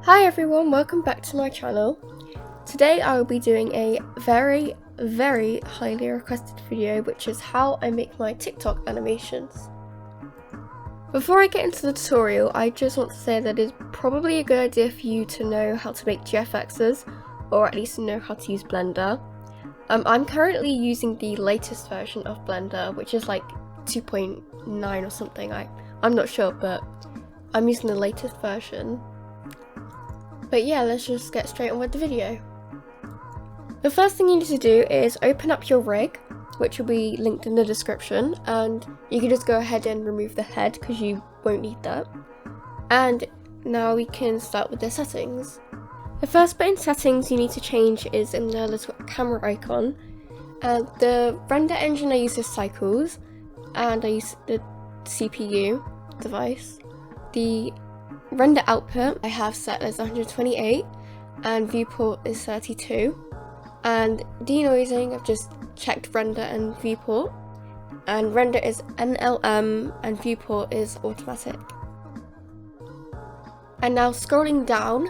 Hi everyone, welcome back to my channel. Today I will be doing a very highly requested video, which is how I make my TikTok animations. Before I get into the tutorial, I just want to say that it's probably a good idea for you to know how to make GFXs, or at least know how to use Blender. I'm currently using the latest version of Blender, which is like 2.9 or something. I'm not sure, but I'm using the latest version. But yeah, let's just get straight on with the video. The first thing you need to do is open up your rig, which will be linked in the description, and you can just go ahead and remove the head because you won't need that. And now we can start with the settings. The first bit in settings you need to change is in the little camera icon. And the render engine I use is Cycles, and I use the CPU device. The render output I have set as 128 and viewport is 32, and denoising I've just checked render and viewport, and render is NLM and viewport is automatic. And now scrolling down,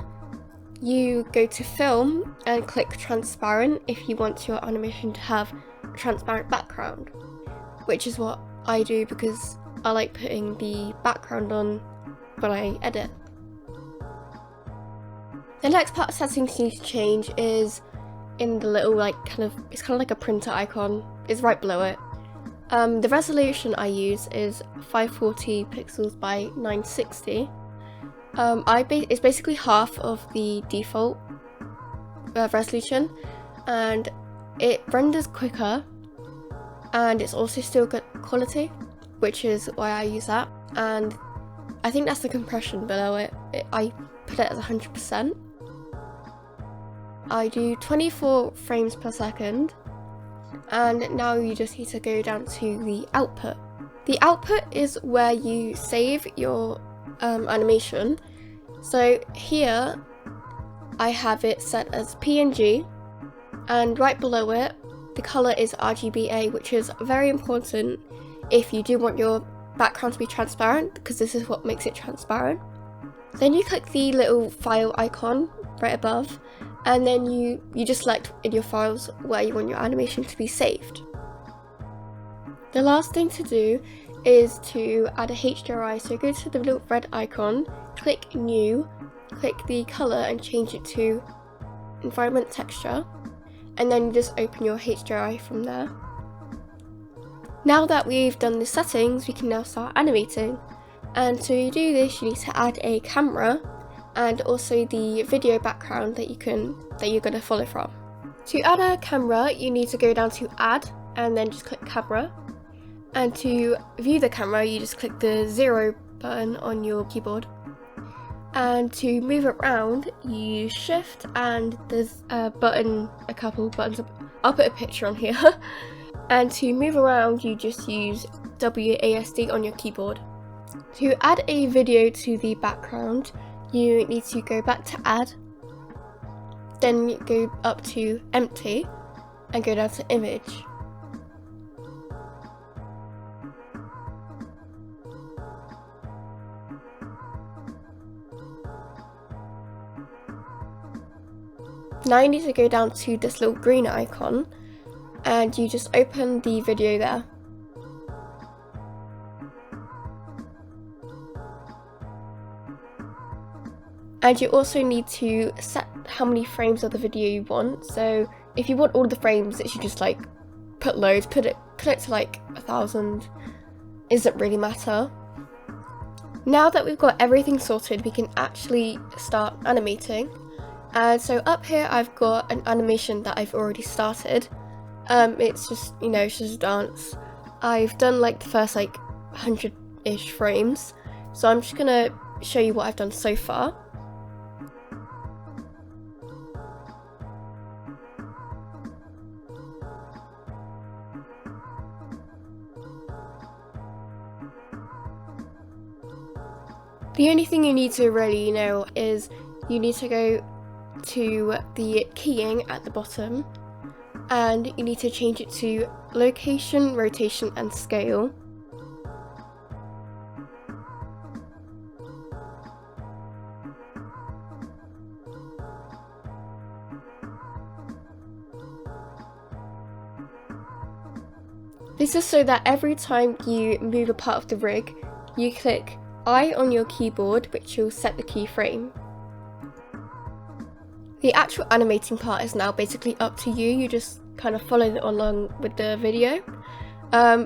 you go to film and click transparent if you want your animation to have a transparent background, which is what I do because I like putting the background on when I edit. The next part of settings you need to change is in the little it's kind of like a printer icon, it's right below it. The resolution I use is 540 pixels by 960. It's basically half of the default resolution, and it renders quicker, and it's also still good quality, which is why I use that. And I think that's the compression below it. I put it as 100%. I do 24 frames per second, and now you just need to go down to the output. The output is where you save your animation. So here I have it set as PNG, and right below it the color is RGBA, which is very important if you do want your background to be transparent, because this is what makes it transparent. Then you click the little file icon right above, and then you just select in your files where you want your animation to be saved. The last thing to do is to add a HDRI, so go to the little red icon, click new, click the color and change it to environment texture, and then you just open your HDRI from there. Now that we've done the settings, we can now start animating. And to do this, you need to add a camera and also the video background that you're going to follow from. To add a camera, you need to go down to add and then just click camera. And to view the camera, you just click the 0 button on your keyboard. And to move it around, you use shift, and there's a couple buttons. I'll put a picture on here. And to move around, you just use WASD on your keyboard. To add a video to the background, you need to go back to add, then go up to empty and go down to image. Now you need to go down to this little green icon and you just open the video there. And you also need to set how many frames of the video you want. So if you want all the frames, it should just put loads, put it to 1,000. It doesn't really matter. Now that we've got everything sorted, we can actually start animating. And so up here I've got an animation that I've already started. It's just, it's just a dance. I've done the first 100-ish frames. So I'm just gonna show you what I've done so far. The only thing you need to really know is you need to go to the keying at the bottom, and you need to change it to location, rotation and scale. This is so that every time you move a part of the rig, you click I on your keyboard, which will set the keyframe. The actual animating part is now basically up to you. You just kind of follow it along with the video.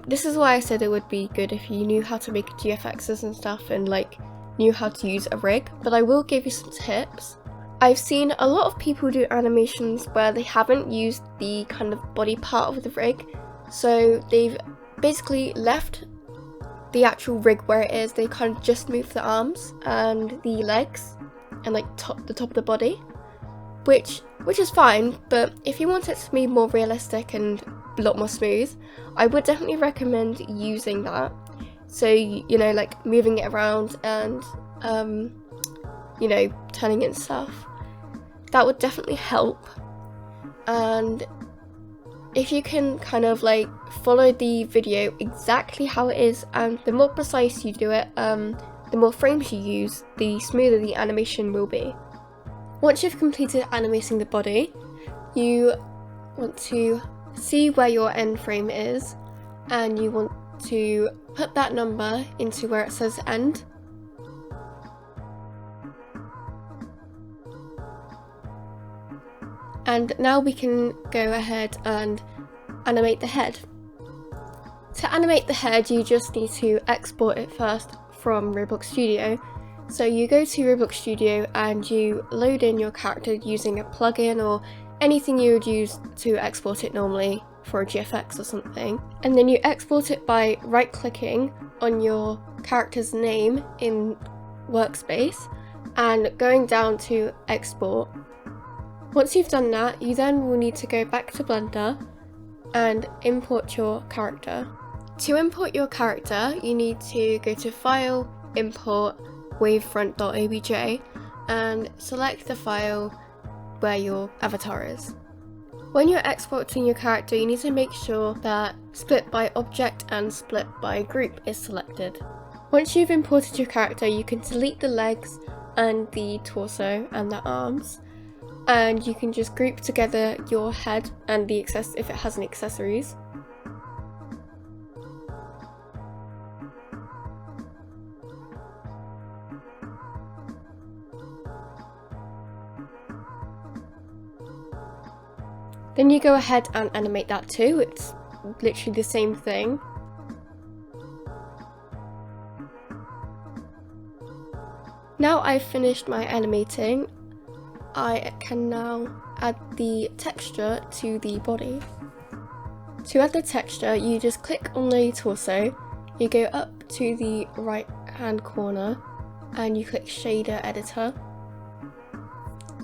This is why I said it would be good if you knew how to make GFXs and stuff and like knew how to use a rig, but I will give you some tips. I've seen a lot of people do animations where they haven't used the kind of body part of the rig, so they've basically left the actual rig where it is. They kind of just move the arms and the legs and like the top of the body, which is fine, but if you want it to be more realistic and a lot more smooth, I would definitely recommend using that. So, you know, like moving it around and, you know, turning it and stuff. That would definitely help. And if you can kind of like follow the video exactly how it is, and the more precise you do it, the more frames you use, the smoother the animation will be. Once you've completed animating the body, you want to see where your end frame is, and you want to put that number into where it says end. And now we can go ahead and animate the head. To animate the head, you just need to export it first from Roblox Studio. So you go to Roblox Studio and you load in your character using a plugin or anything you would use to export it normally for a GFX or something. And then you export it by right-clicking on your character's name in Workspace and going down to Export. Once you've done that, you then will need to go back to Blender and import your character. To import your character, you need to go to File, Import, wavefront.obj and select the file where your avatar is. When you're exporting your character, you need to make sure that Split by Object and Split by Group is selected. Once you've imported your character, you can delete the legs and the torso and the arms, and you can just group together your head and the if it has any accessories. Then you go ahead and animate that too. It's literally the same thing. Now I've finished my animating, I can now add the texture to the body. To add the texture, you just click on the torso, you go up to the right hand corner and you click Shader Editor.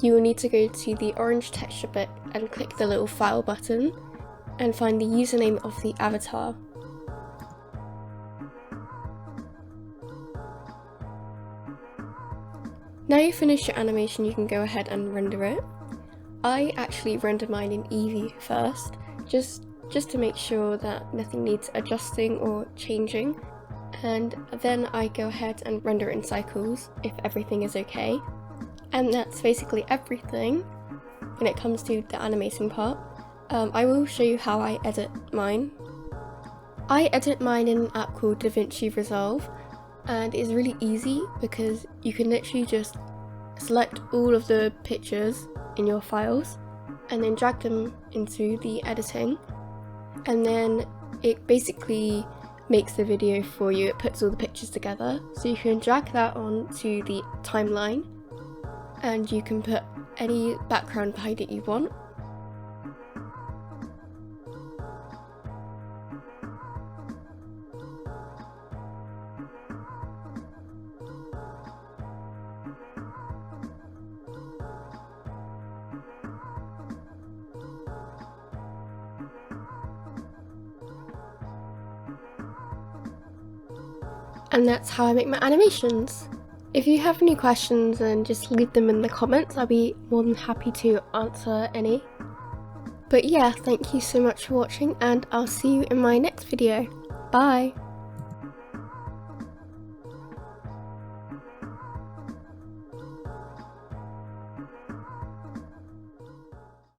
You will need to go to the orange texture bit and click the little file button and find the username of the avatar. Now you've finished your animation, you can go ahead and render it. I actually render mine in Eevee first, just to make sure that nothing needs adjusting or changing, and then I go ahead and render it in cycles if everything is okay. And that's basically everything when it comes to the animating part. I will show you how I edit mine. I edit mine in an app called Davinci Resolve, and it's really easy because you can literally just select all of the pictures in your files and then drag them into the editing, and then it basically makes the video for you. It puts all the pictures together, so you can drag that onto the timeline and you can put any background behind it you want. And that's how I make my animations. If you have any questions, then just leave them in the comments. I'll be more than happy to answer any. But yeah, thank you so much for watching, and I'll see you in my next video. Bye!